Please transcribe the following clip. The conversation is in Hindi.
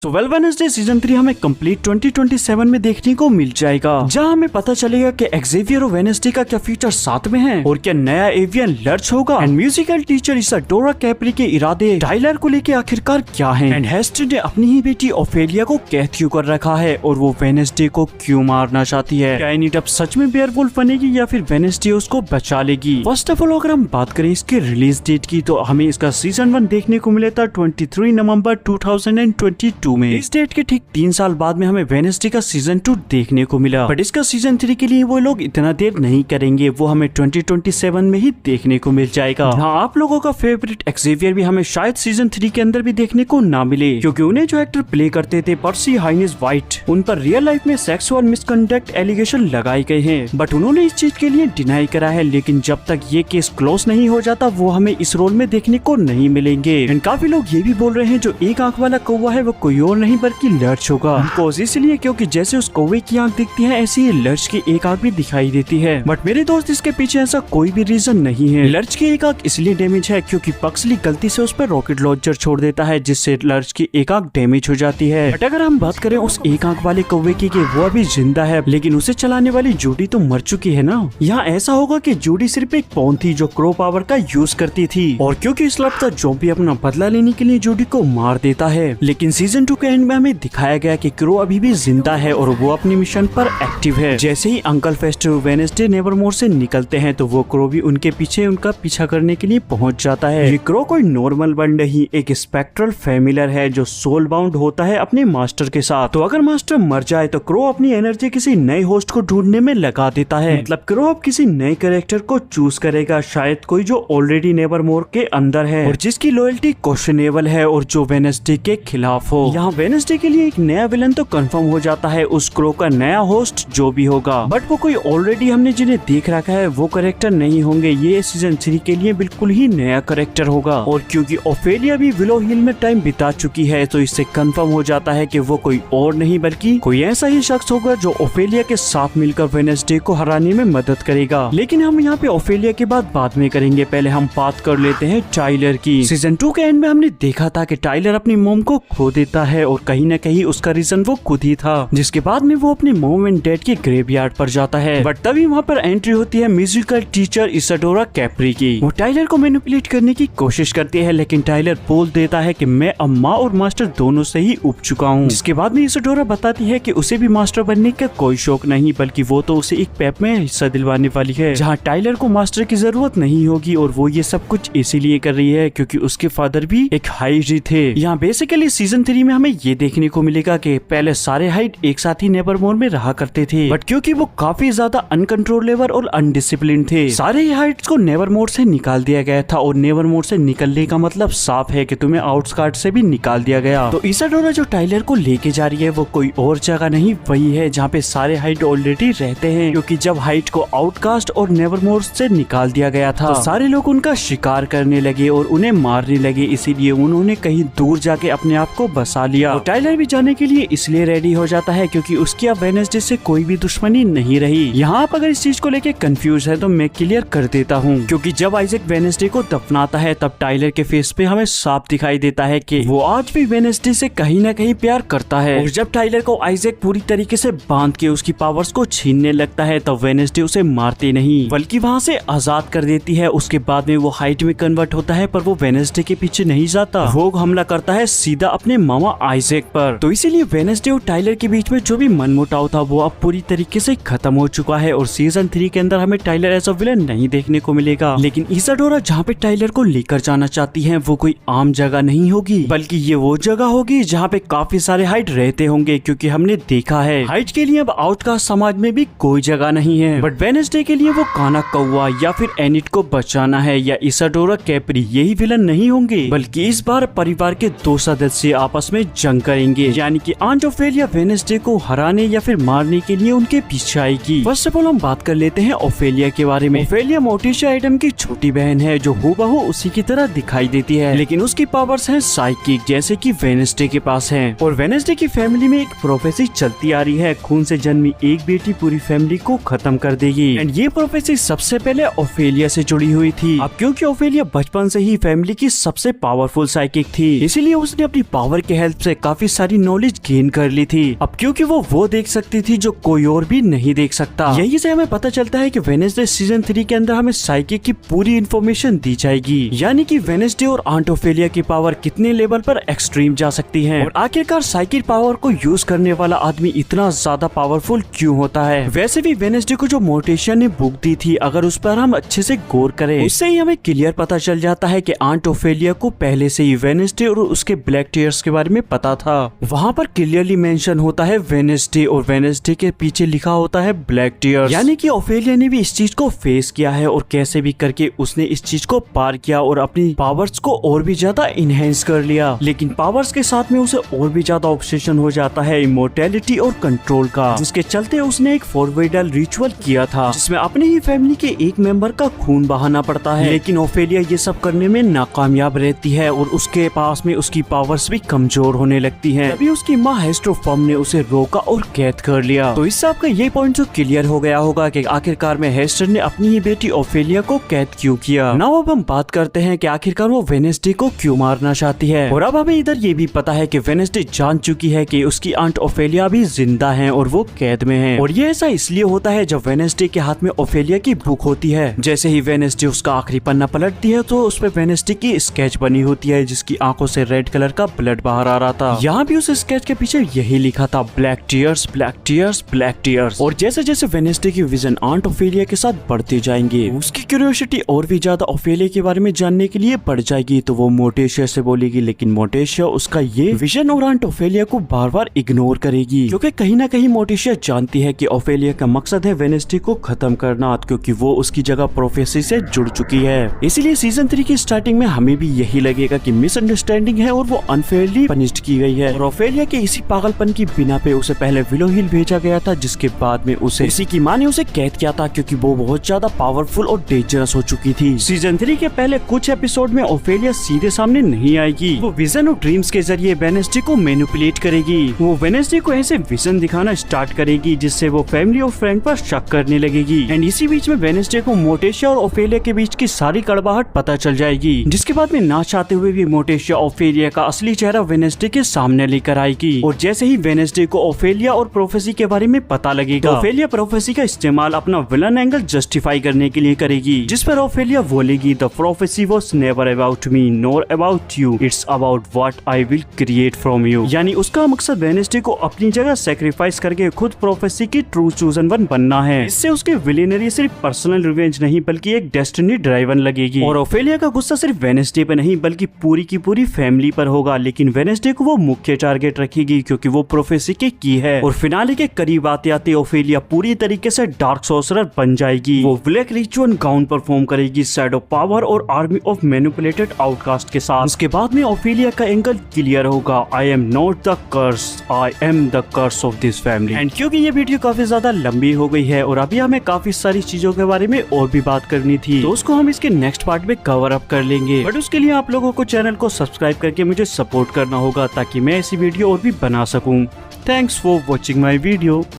तो वेडनेसडे सीजन 3 हमें कंप्लीट 2027 में देखने को मिल जाएगा, जहां हमें पता चलेगा कि एक्सेवियर और वेडनेसडे का क्या फ्यूचर साथ में है और क्या नया एवियन लर्च होगा। एंड म्यूजिकल टीचर इसाडोरा कैप्री के इरादे टाइलर को लेके आखिरकार क्या हैं। एंड हेस्टर ने अपनी ही बेटी ओफेलिया को कैद क्यों कर रखा है और वो वेडनेसडे को क्यों मारना चाहती है। क्या एनिट अब सच में बेयरवुल्फ बनेगी या फिर वेडनेसडे उसको बचा लेगी। फर्स्ट ऑफ ऑल अगर हम बात करें इसके रिलीज डेट की, तो हमें इसका सीजन 1 देखने को मिला था 23 नवंबर 2022 में। इस डेट के ठीक 3 साल बाद में हमें वेडनेसडे का सीजन 2 देखने को मिला, बट इसका सीजन 3 के लिए वो लोग इतना देर नहीं करेंगे, वो हमें 2027 में ही देखने को मिल जाएगा। हाँ, आप लोगों का फेवरेट एक्सेवियर भी हमें शायद सीजन 3 के अंदर भी देखने को ना मिले, क्योंकि उन्हें जो एक्टर प्ले करते थे पर्सी हाइनेस वाइट, उन पर रियल लाइफ में सेक्सुअल मिसकंडक्ट एलिगेशन लगाए गए हैं, बट उन्होंने इस चीज के लिए डिनाई करा है। लेकिन जब तक ये केस क्लोज नहीं हो जाता वो हमें इस रोल में देखने को नहीं मिलेंगे। एंड काफी लोग ये भी बोल रहे हैं जो एक आंख वाला कौवा है वो कोई और नहीं बल्कि लर्च होगा। बिकॉज इसलिए क्योंकि जैसे उस कौवे की आंख दिखती है ऐसी ही लर्च की एक आंख भी दिखाई देती है। बट मेरे दोस्त इसके पीछे ऐसा कोई भी रीजन नहीं है। लर्च की एक आंख इसलिए डैमेज है क्योंकि पक्सली गलती से उस पर रॉकेट लॉन्चर छोड़ देता है, जिससे लर्च की एक आंख डैमेज हो जाती है। बट अगर हम बात करें उस एक आंख वाले कौवे की, वो अभी जिंदा है, लेकिन उसे चलाने वाली जूडी तो मर चुकी है ना। यहाँ ऐसा होगा कि जूडी सिर्फ एक पॉन थी जो क्रो पावर का यूज करती थी, और क्योंकि स्लट का ज़ॉम्बी अपना बदला लेने के लिए जूडी को मार देता है। लेकिन सीजन 2 के एंड में हमें दिखाया गया कि क्रो अभी भी जिंदा है और वो अपनी मिशन पर एक्टिव है। जैसे ही अंकल फेस्टर वेडनेसडे नेवरमोर से निकलते हैं तो वो क्रो भी उनके पीछे उनका पीछा करने के लिए पहुंच जाता है। ये क्रो कोई नॉर्मल बर्ड नहीं, एक स्पेक्ट्रल फैमिलियर है जो सोल बाउंड होता है अपने मास्टर के साथ। तो अगर मास्टर मर जाए तो क्रो अपनी एनर्जी किसी नए होस्ट को ढूंढने में लगा देता है। मतलब क्रो अब किसी नए कैरेक्टर को चूज करेगा, शायद कोई जो ऑलरेडी नेवरमोर के अंदर है और जिसकी लॉयल्टी क्वेश्चनेबल है और जो वेडनेसडे के खिलाफ हो। यहाँ वेडनेसडे के लिए एक नया विलन तो कंफर्म हो जाता है, उस क्रो का नया होस्ट जो भी होगा, बट वो कोई ऑलरेडी हमने जिन्हें देख रखा है वो कैरेक्टर नहीं होंगे। ये सीजन 3 के लिए बिल्कुल ही नया कैरेक्टर होगा। और क्योंकि ओफेलिया भी विलो हिल में टाइम बिता चुकी है तो इससे कंफर्म हो जाता है कि वो कोई और नहीं बल्कि कोई ऐसा ही शख्स होगा जो ओफेलिया के साथ मिलकर वेडनेसडे को हराने में मदद करेगा। लेकिन हम यहाँ पे ओफेलिया के बाद में करेंगे, पहले हम बात कर लेते हैं टाइलर की। सीजन 2 के एंड में हमने देखा था कि टाइलर अपनी मॉम को खो देता है और कहीं न कहीं उसका रीजन वो खुद ही था, जिसके बाद में वो अपने मॉम एंड डैड के ग्रेवयार्ड पर जाता है। बट तभी वहाँ पर एंट्री होती है म्यूजिकल टीचर इसाडोरा कैप्री की। वो टाइलर को मैनिपुलेट करने की कोशिश करती है, लेकिन टाइलर बोल देता है कि मैं अब माँ और मास्टर दोनों से ही उब चुका हूँ। जिसके बाद में इसाडोरा बताती है कि उसे भी मास्टर बनने का कोई शौक नहीं, बल्कि वो तो उसे एक पेप में हिस्सा दिलवाने वाली है जहाँ टाइलर को मास्टर की जरूरत नहीं होगी। और वो ये सब कुछ इसीलिए कर रही है क्योंकि उसके फादर भी एक हाइड थे। यहाँ बेसिकली सीजन 3 में हमें ये देखने को मिलेगा कि पहले सारे हाइड एक साथ ही नेवरमोर में रहा करते थे, बट क्योंकि वो काफी ज्यादा अनकंट्रोलेबल और अनडिसिप्लिन थे, सारे ही हाइड्स को नेवरमोर से निकाल दिया गया था। और नेवरमोर से निकलने का मतलब साफ है कि तुम्हें आउटस्कर्ट से भी निकाल दिया गया। तो इसाडोरा जो टाइलर को लेके जा रही है वो कोई और जगह नहीं, वही है जहाँ पे सारे हाइड ऑलरेडी रहते हैं। क्योंकि जब हाइड को आउटकास्ट और नेवरमोर से निकाल दिया गया था तो सारे लोग उनका शिकार करने लगे और उन्हें मारने लगे, इसीलिए उन्होंने कहीं दूर जाके अपने आप को बसा लिया। और टाइलर भी जाने के लिए इसलिए रेडी हो जाता है क्योंकि उसकी अब वेडनेसडे से कोई भी दुश्मनी नहीं रही। यहाँ आप अगर इस चीज को लेके कंफ्यूज है तो मैं क्लियर कर देता हूँ, क्योंकि जब आइजैक वेडनेसडे को दफनाता है तब टाइलर के फेस पे हमें साफ दिखाई देता है कि वो आज भी वेडनेसडे से कहीं न कहीं प्यार करता है। और जब टाइलर को आइजैक पूरी तरीके से बांध के उसकी पावर्स को छीनने लगता है तब वेडनेसडे उसे मारती नहीं बल्कि वहाँ से आजाद कर देती है। उसके बाद में वो हाइड में कन्वर्ट होता है, पर वो वेडनेसडे के पीछे नहीं जाता, वो हमला करता है सीधा अपने मामा आइजैक पर। तो इसीलिए वेडनेसडे और टाइलर के बीच में जो भी मनमुटाव था वो अब पूरी तरीके से खत्म हो चुका है। और सीजन 3 के अंदर हमें टाइलर एज अ विलन नहीं देखने को मिलेगा। लेकिन इसाडोरा जहाँ पे टाइलर को लेकर जाना चाहती है वो कोई आम जगह नहीं होगी, बल्कि ये वो जगह होगी जहाँ पे काफी सारे हाइड रहते होंगे। क्योंकि हमने देखा है हाइड के लिए अब आउटकास्ट समाज में भी कोई जगह नहीं है, बट वेडनेसडे के लिए वो काना कौवा या फिर एनिट को बचाना है या इसाडोरा कैप्री यही विलन नहीं होंगे, बल्कि इस बार परिवार के 2 सदस्य आपस में जंग करेंगे। यानी कि आंट ओफेलिया वेडनेसडे को हराने या फिर मारने के लिए उनके पीछे आएगी। फर्स्ट ऑफ ऑल हम बात कर लेते हैं ओफेलिया के बारे में। ओफेलिया मोर्टिशिया एडम की छोटी बहन है जो हूबहू उसी की तरह दिखाई देती है, लेकिन उसकी पावर्स हैं साइकिक जैसे कि वेडनेसडे के पास हैं। और वेडनेसडे की फैमिली में एक प्रोफेसी चलती आ रही है, खून से जन्मी एक बेटी पूरी फैमिली को खत्म कर देगी। एंड ये प्रोफेसी सबसे पहले ओफेलिया से जुड़ी हुई थी। अब क्योंकि ओफेलिया बचपन से ही फैमिली की सबसे पावरफुल साइकिक थी, इसीलिए उसने अपनी पावर के हेल्प हेल्प से काफी सारी नॉलेज गेन कर ली थी। अब क्योंकि वो देख सकती थी जो कोई और भी नहीं देख सकता। यही से हमें पता चलता है कि वेडनेसडे सीजन 3 के अंदर हमें साइकी की पूरी इन्फॉर्मेशन दी जाएगी, यानी कि वेडनेसडे और आंट ओफेलिया की पावर कितने लेवल पर एक्सट्रीम जा सकती है और आखिरकार साइकी पावर को यूज करने वाला आदमी इतना ज्यादा पावरफुल क्यों होता है। वैसे भी वेडनेसडे को जो मोर्टिशिया ने बुक दी थी, अगर उस पर हम अच्छे से गौर करें, उससे ही हमें क्लियर पता चल जाता है कि आंट ओफेलिया को पहले से ही वेडनेसडे और उसके ब्लैक टीयर्स के बारे में पता था। वहाँ पर क्लियरली मेंशन होता है वेडनेसडे और वेडनेसडे के पीछे लिखा होता है ब्लैक टीयर्स, यानी कि ओफेलिया ने भी इस चीज को फेस किया है और कैसे भी करके उसने इस चीज को पार किया और अपनी पावर्स को और भी ज्यादा इनहेंस कर लिया। लेकिन पावर्स के साथ में उसे और भी ज्यादा ऑब्सेशन हो जाता है इमोर्टैलिटी और कंट्रोल का, जिसके चलते उसने एक फॉरवर्डल रिचुअल किया था जिसमें अपने ही फैमिली के एक मेंबर का खून बहाना पड़ता है। लेकिन ओफेलिया ये सब करने में नाकामयाब रहती है और उसके पास में उसकी पावर्स भी कमजोर होने लगती हैं। तभी उसकी माँ हेस्ट्रोफॉर्म ने उसे रोका और कैद कर लिया। तो इससे आपका ये पॉइंट जो क्लियर हो गया होगा कि आखिरकार में हेस्टर ने अपनी ही बेटी ओफेलिया को कैद क्यों किया। नाउ अब हम बात करते हैं कि आखिरकार वो वेडनेसडे को क्यों मारना चाहती है। और अब हमें इधर ये भी पता है कि वेडनेसडे जान चुकी है कि उसकी आंट ओफेलिया भी जिंदा है और वो कैद में है। और ये ऐसा इसलिए होता है जब वेडनेसडे के हाथ में ओफेलिया की बुक होती है। जैसे ही वेडनेसडे उसका आखिरी पन्ना पलटती है तो उस पे वेडनेसडे की स्केच बनी होती है जिसकी आंखों से रेड कलर का ब्लड बाहर आ रहा था। यहाँ भी उस स्केच के पीछे यही लिखा था black tears black tears black tears. और जैसे जैसे वेडनेसडे की विजन आंट ओफेलिया के साथ बढ़ते जाएंगे, उसकी क्यूरियोसिटी और भी ज्यादा ओफेलिया के बारे में जानने के लिए बढ़ जाएगी। तो वो मोर्टिशिया से बोलेगी, लेकिन मोर्टिशिया उसका ये विजन और आंट ओफेलिया को बार बार इग्नोर करेगी, क्योंकि कहीं ना कहीं मोर्टिशिया जानती है कि ओफेलिया का मकसद है वेडनेसडे को खत्म करना, क्योंकि वो उसकी जगह प्रोफेसी से जुड़ चुकी है। इसीलिए सीजन 3 की स्टार्टिंग में हमें भी यही लगेगा कि मिसअंडरस्टैंडिंग है और वो अनफेयरली पनिश्ड की गई है। और ओफेलिया के इसी पागलपन की बिना पे उसे पहले विलो हिल भेजा गया था, जिसके बाद में उसे उसी की माँ ने उसे कैद किया था, क्योंकि वो बहुत ज्यादा पावरफुल और डेंजरस हो चुकी थी। सीजन 3 के पहले कुछ एपिसोड में ओफेलिया सीधे सामने नहीं आएगी। वो विजन और ड्रीम्स के जरिए वेडनेसडे को मैनिपुलेट करेगी। वो वेडनेसडे को ऐसे विजन दिखाना स्टार्ट करेगी जिससे वो फैमिली और फ्रेंड पर शक करने लगेगी। एंड इसी बीच में वेडनेसडे को मोर्टिशिया और ओफेलिया के बीच की सारी कड़वाहट पता चल जाएगी, जिसके बाद में ना चाहते हुए भी मोर्टिशिया ओफेलिया का असली चेहरा वेडनेसडे के सामने लेकर आएगी। और जैसे ही वेडनेसडे को ओफेलिया और प्रोफेसी के बारे में पता लगेगा, तो ओफेलिया प्रोफेसी का इस्तेमाल अपना विलन एंगल जस्टिफाई करने के लिए करेगी, जिस पर ओफेलिया बोलेगी the prophecy was never about me nor about you, it's about what I will create from you. यानी उसका मकसद वेडनेसडे को अपनी जगह सैक्रिफाइस करके खुद प्रोफेसी की ट्रू चूजन वन बनना है। इससे उसके विलेनरी सिर्फ पर्सनल रिवेंज नहीं बल्कि एक डेस्टिनी ड्राइवन लगेगी। और ओफेलिया का गुस्सा सिर्फ वेडनेसडे पे नहीं बल्कि पूरी की पूरी फैमिली पर होगा। लेकिन वेडनेसडे को वो मुख्य टारगेट रखेगी क्योंकि वो प्रोफेसी की है। और फिनाले के करीब आते आते ओफेलिया पूरी तरीके से डार्क सोर्सरर बन जाएगी। वो ब्लैक रिचुअल गाउन परफॉर्म करेगी शैडो पावर और आर्मी ऑफ मैनिपुलेटेड आउटकास्ट के साथ। उसके बाद में ओफेलिया का एंगल क्लियर होगा, I am not the curse, I am the curse of this family. And क्योंकि ये वीडियो काफी ज्यादा लंबी हो गई है और अभी हमें काफी सारी चीजों के बारे में और भी बात करनी थी, तो उसको हम इसके नेक्स्ट पार्ट में कवर अप कर लेंगे। बट उसके लिए आप लोगों को चैनल को सब्सक्राइब करके मुझे सपोर्ट करना होगा ताकि मैं ऐसी वीडियो और भी बना सकूं। Thanks for watching my video.